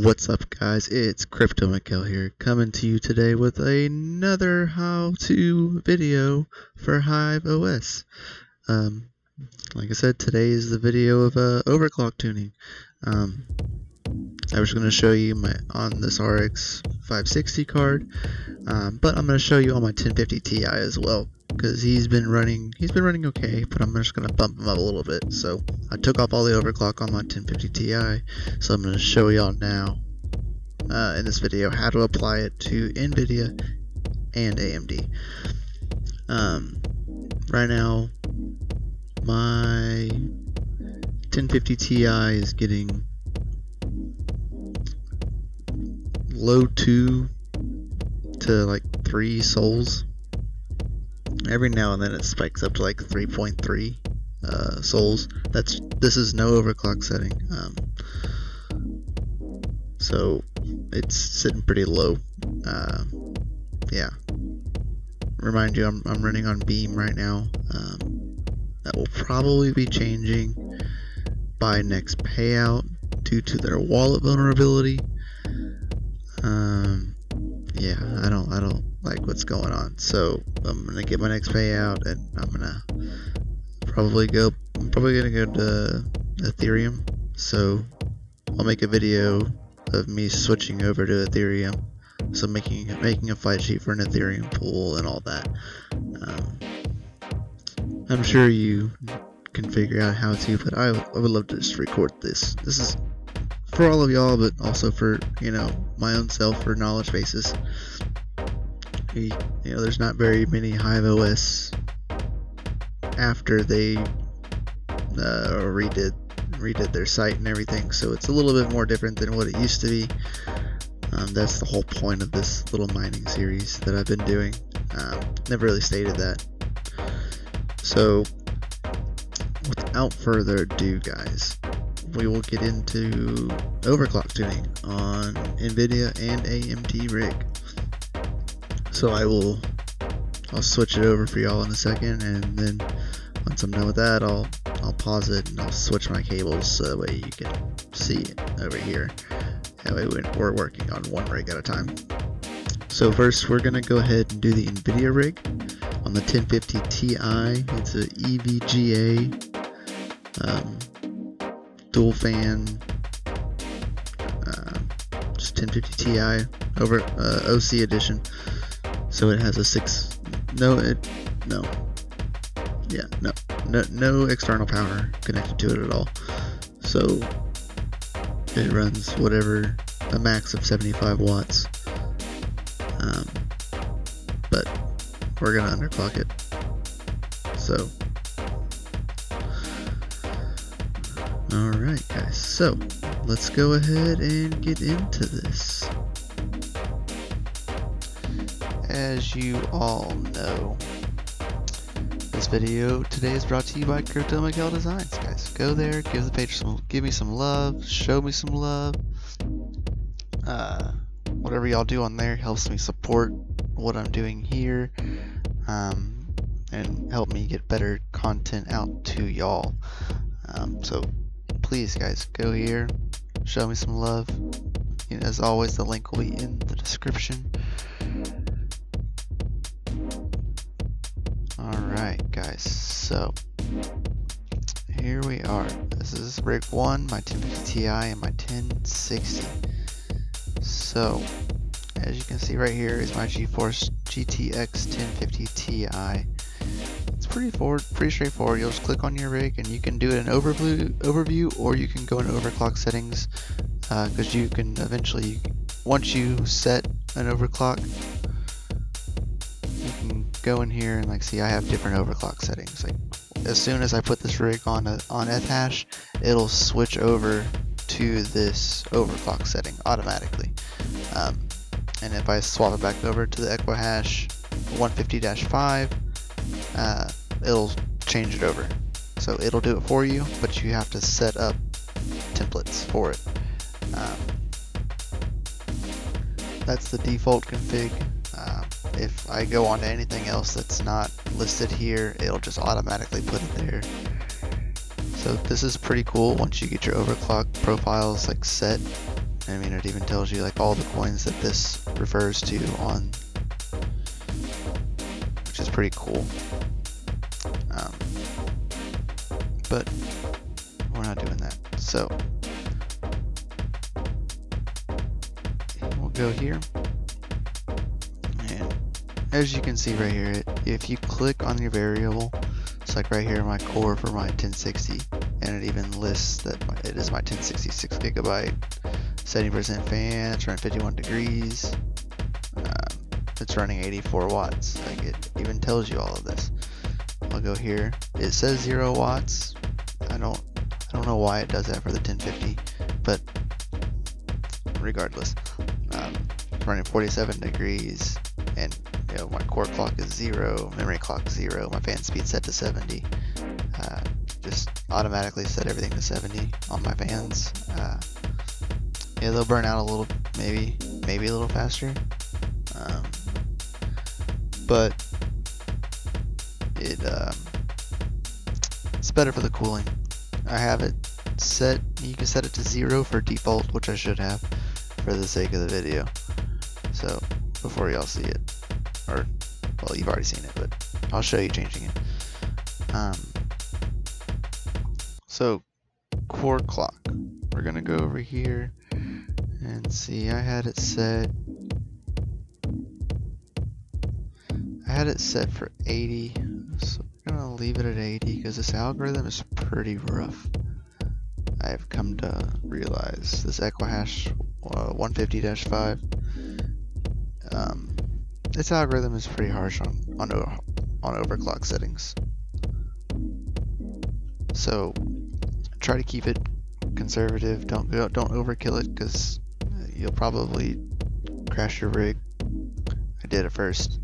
What's up, guys? It's Crypto Mikkel here, coming to you today with another how-to video for HiveOs. Like I said, today is the video of overclock tuning. I was going to show you on this RX 560 card, but I'm going to show you on my 1050 Ti as well, because he's been running okay, but I'm just going to bump him up a little bit. So I took off all the overclock on my 1050 Ti, so I'm going to show y'all now in this video how to apply it to Nvidia and AMD. Right now my 1050 Ti is getting low 2 to like 3 souls. Every now and then it spikes up to like 3.3 souls. This is no overclock setting, so it's sitting pretty low. Yeah, remind you, I'm running on Beam right now. That will probably be changing by next payout due to their wallet vulnerability. Yeah, I don't like what's going on, so I'm gonna get my next payout and I'm probably gonna go to Ethereum. So I'll make a video of me switching over to Ethereum, so making a fight sheet for an Ethereum pool and all that. I'm sure you can figure out how to, but I would love to just record this. This is for all of y'all, but also for, my own self, for knowledge basis. There's not very many HiveOs after they redid their site and everything, so it's a little bit more different than what it used to be. That's the whole point of this little mining series that I've been doing. Never really stated that. So without further ado, guys, we will get into overclock tuning on Nvidia and AMD rig. So I'll switch it over for y'all in a second, and then once I'm done with that, I'll pause it and I'll switch my cables so that way you can see it over here. That way we're working on one rig at a time. So first we're gonna go ahead and do the Nvidia rig on the 1050 Ti. It's a EVGA dual fan, just 1050 Ti over OC edition. So it has a no external power connected to it at all. So it runs whatever, a max of 75 watts. But we're gonna underclock it. So alright, guys, so let's go ahead and get into this. As you all know, this video today is brought to you by Crypto Mikkel Designs, guys. Go there, give the page give me some love, show me some love. Whatever y'all do on there helps me support what I'm doing here, and help me get better content out to y'all. So please, guys, go here, show me some love. As always, the link will be in the description. Alright, guys, so here we are. This is rig 1, my 1050 Ti and my 1060. So as you can see right here is my GeForce GTX 1050 Ti. It's pretty straightforward. You'll just click on your rig and you can do it in overview, or you can go in overclock settings, because you can eventually, once you set an overclock, you can go in here and see, I have different overclock settings. Like as soon as I put this rig on Ethash, it'll switch over to this overclock setting automatically. And if I swap it back over to the Equihash 150-5, it'll change it over. So it'll do it for you, but you have to set up templates for it. That's the default config. If I go on to anything else that's not listed here, it'll just automatically put it there. So this is pretty cool once you get your overclock profiles set I mean, it even tells you like all the coins that this refers to on, which is pretty cool. But we're not doing that. So we'll go here, and as you can see right here, if you click on your variable, it's like right here, my core for my 1060, and it even lists that it is my 1060 6GB, 70% fan, it's running 51 degrees, it's running 84 watts. Like, it even tells you all of this. I'll go here. It says 0 watts. I don't know why it does that for the 1050, but regardless, it's running 47 degrees, and you know, my core clock is 0, memory clock 0, my fan speed set to 70. Just automatically set everything to 70 on my fans. Yeah, they'll burn out a little, maybe a little faster, but it's better for the cooling. I have it set, you can set it to 0 for default, which I should have for the sake of the video. So before y'all see it, or well, you've already seen it, but I'll show you changing it. So core clock, we're gonna go over here and see. I had it set for 80, so we're gonna leave it at 80 because this algorithm is pretty rough. I've come to realize this Equihash 150-5, its algorithm is pretty harsh on overclock settings. So try to keep it conservative. Don't overkill it, because you'll probably crash your rig. I did it first.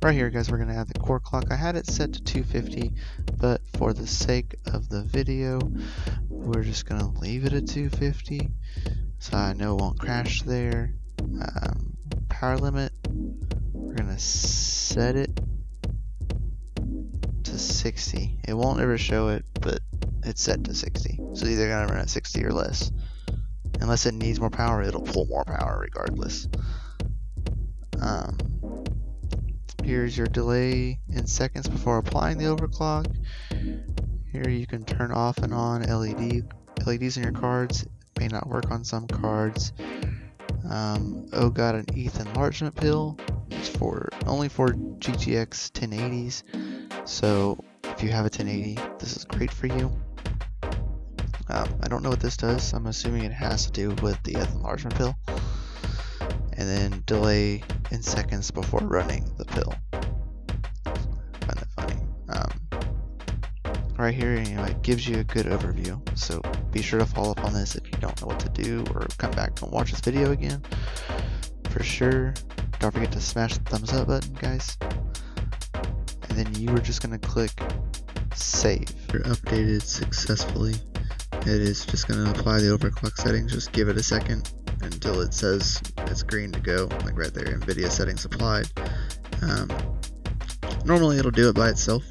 Right here, guys, we're gonna add the core clock. I had it set to 250, but for the sake of the video, we're just gonna leave it at 250, so I know it won't crash there. Power limit, we're gonna set it to 60. It won't ever show it, but it's set to 60. So either gonna run at 60 or less. Unless it needs more power, it'll pull more power regardless. Here's your delay in seconds before applying the overclock. Here you can turn off and on LEDs in your cards. It may not work on some cards. Got an ETH enlargement pill. It's only for GTX 1080s. So if you have a 1080, this is great for you. I don't know what this does. I'm assuming it has to do with the ETH enlargement pill. And then delay in seconds before running the pill. I find that funny. Right here, it gives you a good overview. So be sure to follow up on this if you don't know what to do, or come back and watch this video again. For sure. Don't forget to smash the thumbs up button, guys. And then you are just going to click save. You're updated successfully. It is just going to apply the overclock settings. Just give it a second until it says it's green to go, like right there, Nvidia settings applied. Normally it'll do it by itself,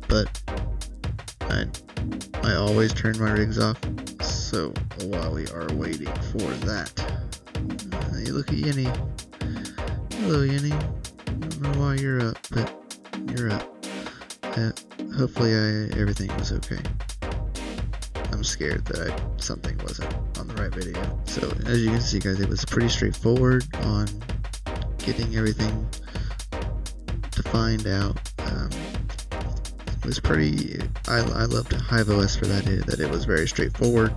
but I always turn my rigs off. So while we are waiting for that, you look at Yinny. Hello, Yinny. I don't know why you're up, but you're up. Hopefully everything was okay. I'm scared that something wasn't on the right video. So as you can see, guys, it was pretty straightforward on getting everything defined out. It was pretty, I loved HiveOs for that it was very straightforward.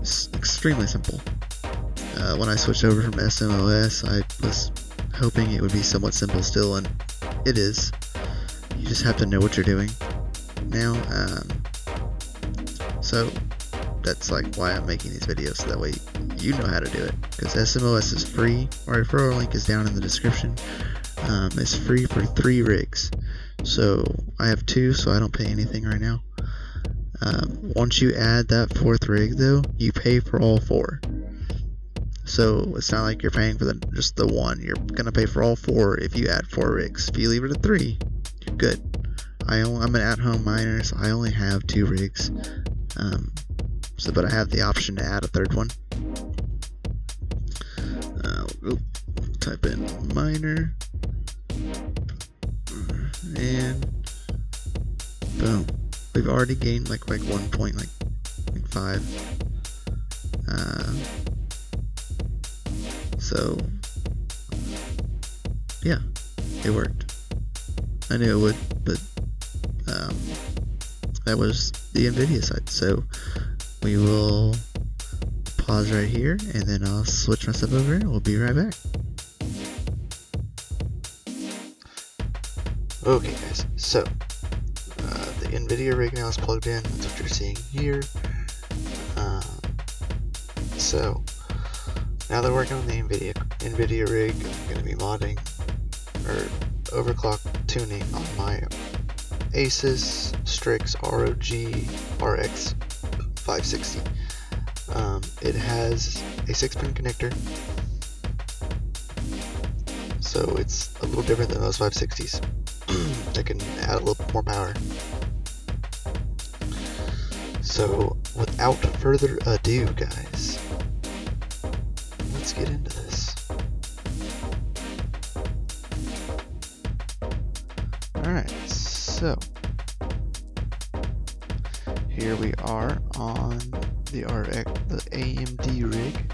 It's extremely simple. When I switched over from SMOS, I was hoping it would be somewhat simple still, and it is. You just have to know what you're doing now. So that's like why I'm making these videos, so that way you know how to do it, because SMOS is free. Our referral link is down in the description. It's free for 3 rigs, so I have 2, so I don't pay anything right now. Once you add that 4th rig, though, you pay for all 4. So it's not like you're paying for just the one. You're gonna pay for all 4 if you add 4 rigs. If you leave it at 3, you're good. I'm an at-home miner, so I only have 2 rigs. But I have the option to add a third one. Type in miner, and boom. We've already gained like 1.5. So yeah, it worked. I knew it would, but that was the Nvidia side. So we will pause right here, and then I'll switch my stuff over and we'll be right back. Okay guys, so the Nvidia rig now is plugged in. That's what you're seeing here. So now that we're working on the Nvidia rig, I'm going to be modding or overclock tuning on my Asus Strix ROG RX 560. It has a 6-pin connector, so it's a little different than those 560s. That can add a little bit more power. So without further ado, guys, let's get into this. Alright, so here we are on the AMD rig.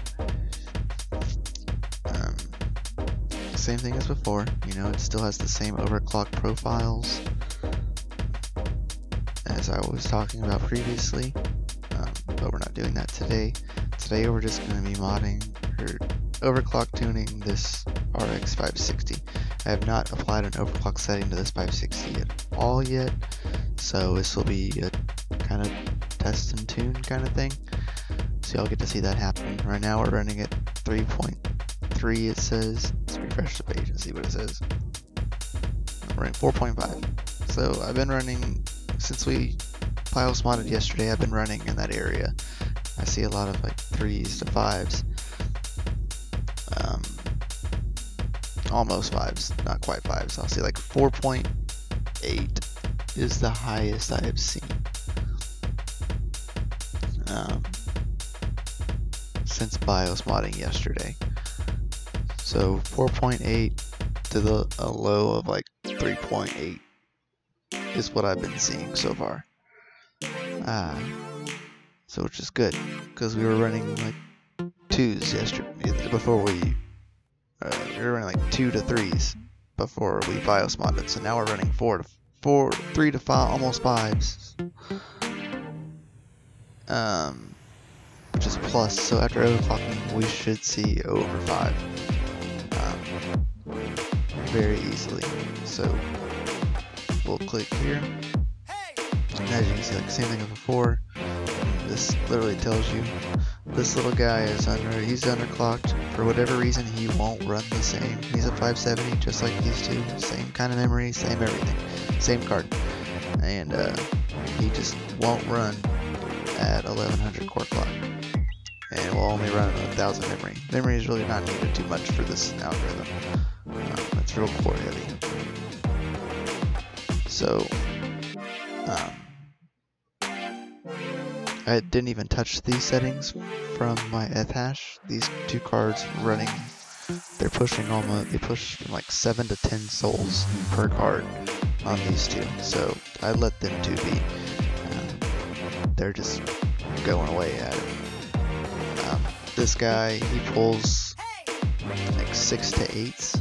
Same thing as before, you know, it still has the same overclock profiles as I was talking about previously, but we're not doing that today. Today we're just going to be modding or overclock tuning this RX 560. I have not applied an overclock setting to this 560 at all yet, so this will be a kind of test and tune kind of thing, so y'all get to see that happen. Right now we're running at 3.3, it says. Let's refresh the page and see what it says. I'm running 4.5. So I've been running, since we BIOS modded yesterday, I've been running in that area. I see a lot of like 3s to 5s. Almost 5s, not quite 5s. I'll see like 4.8 is the highest I have seen. Since BIOS modding yesterday. So 4.8 to a low of like 3.8 is what I've been seeing so far. So which is good, because we were running like 2s yesterday before we were running like 2 to 3s before we BIOS modded. So now we're running 3 to 5, almost 5s. Which is plus, so after overclocking we should see over 5 very easily. So we'll click here, and as you can see, like the same thing as before, this literally tells you this little guy is he's underclocked. For whatever reason, he won't run the same. He's a 570 just like these two, same kind of memory, same everything, same card, and he just won't run at 1100 core clock, and will only run at 1000 memory. Memory is really not needed too much for this algorithm. It's real core heavy. So I didn't even touch these settings from my F-hash. These two cards running, they push from like 7 to 10 souls per card on these two. So I let them two be. They're just going away at it. This guy, he pulls like 6 to 8s,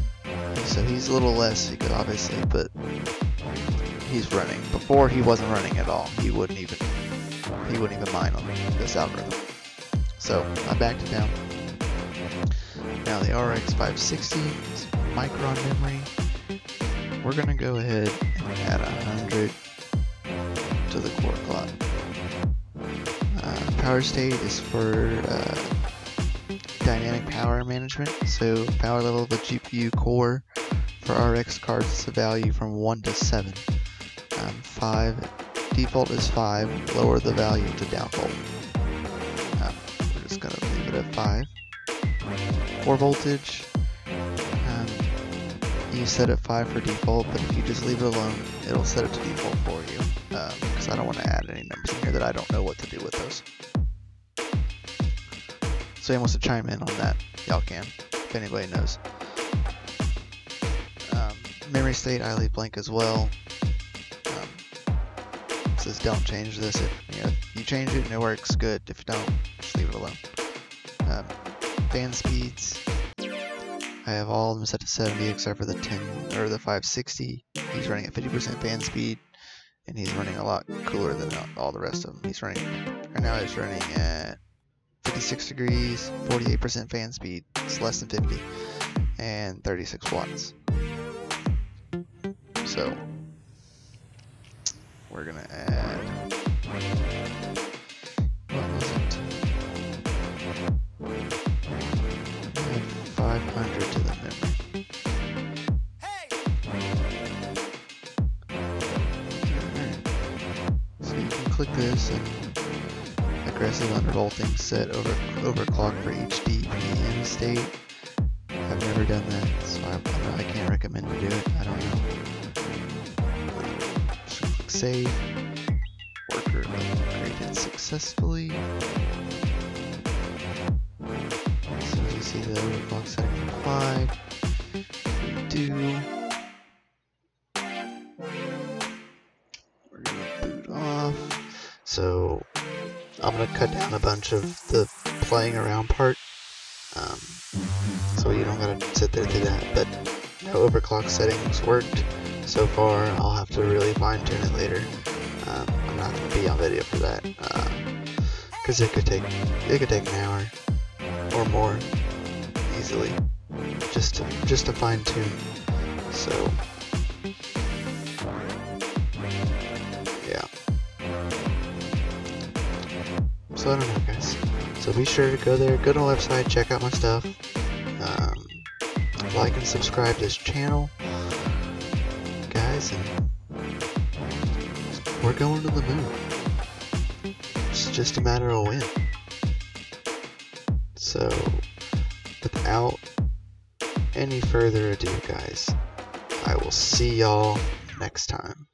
so he's a little less, obviously, but he's running. Before, he wasn't running at all. He wouldn't even mine on this algorithm. So I backed it down. Now the RX 560 is micron memory. We're gonna go ahead and add 100 to the core clock. Power state is for dynamic power management, so power level of the GPU core for RX cards is a value from 1 to 7. 5 default is 5, lower the value to default. We're just going to leave it at 5. Core voltage, you set it 5 for default, but if you just leave it alone, it'll set it to default for you, because I don't want to add any numbers in here that I don't know what to do with those. So he wants to chime in on that, y'all can, if anybody knows. Memory state I leave blank as well. It says don't change this. If you change it and it works, good. If you don't, just leave it alone. Fan speeds, I have all of them set to 70 except for the 560. He's running at 50% fan speed, and he's running a lot cooler than all the rest of them. He's running right now. He's running at 56 degrees, 48% fan speed. It's less than 50, and 36 watts. So we're gonna add. What was it? Add 500 to the memory. So you can click this and aggressive undervolting set overclock for each DPM state. I've never done that, so I can't recommend to do it. I don't know. So click save. Worker upgraded successfully. As soon as you see the overclock setting applied, we do. We're gonna boot off. So I'm gonna cut down a bunch of the playing around part. So you don't gotta sit there through that, but no overclock settings worked so far. I'll have to really fine tune it later. I'm not gonna be on video for that, because it could take an hour or more easily just to fine tune. So yeah. So I don't know, guys. So be sure to go there, go to the website, check out my stuff. Like and subscribe to this channel, guys, and we're going to the moon. It's just a matter of when. So, without any further ado, guys, I will see y'all next time.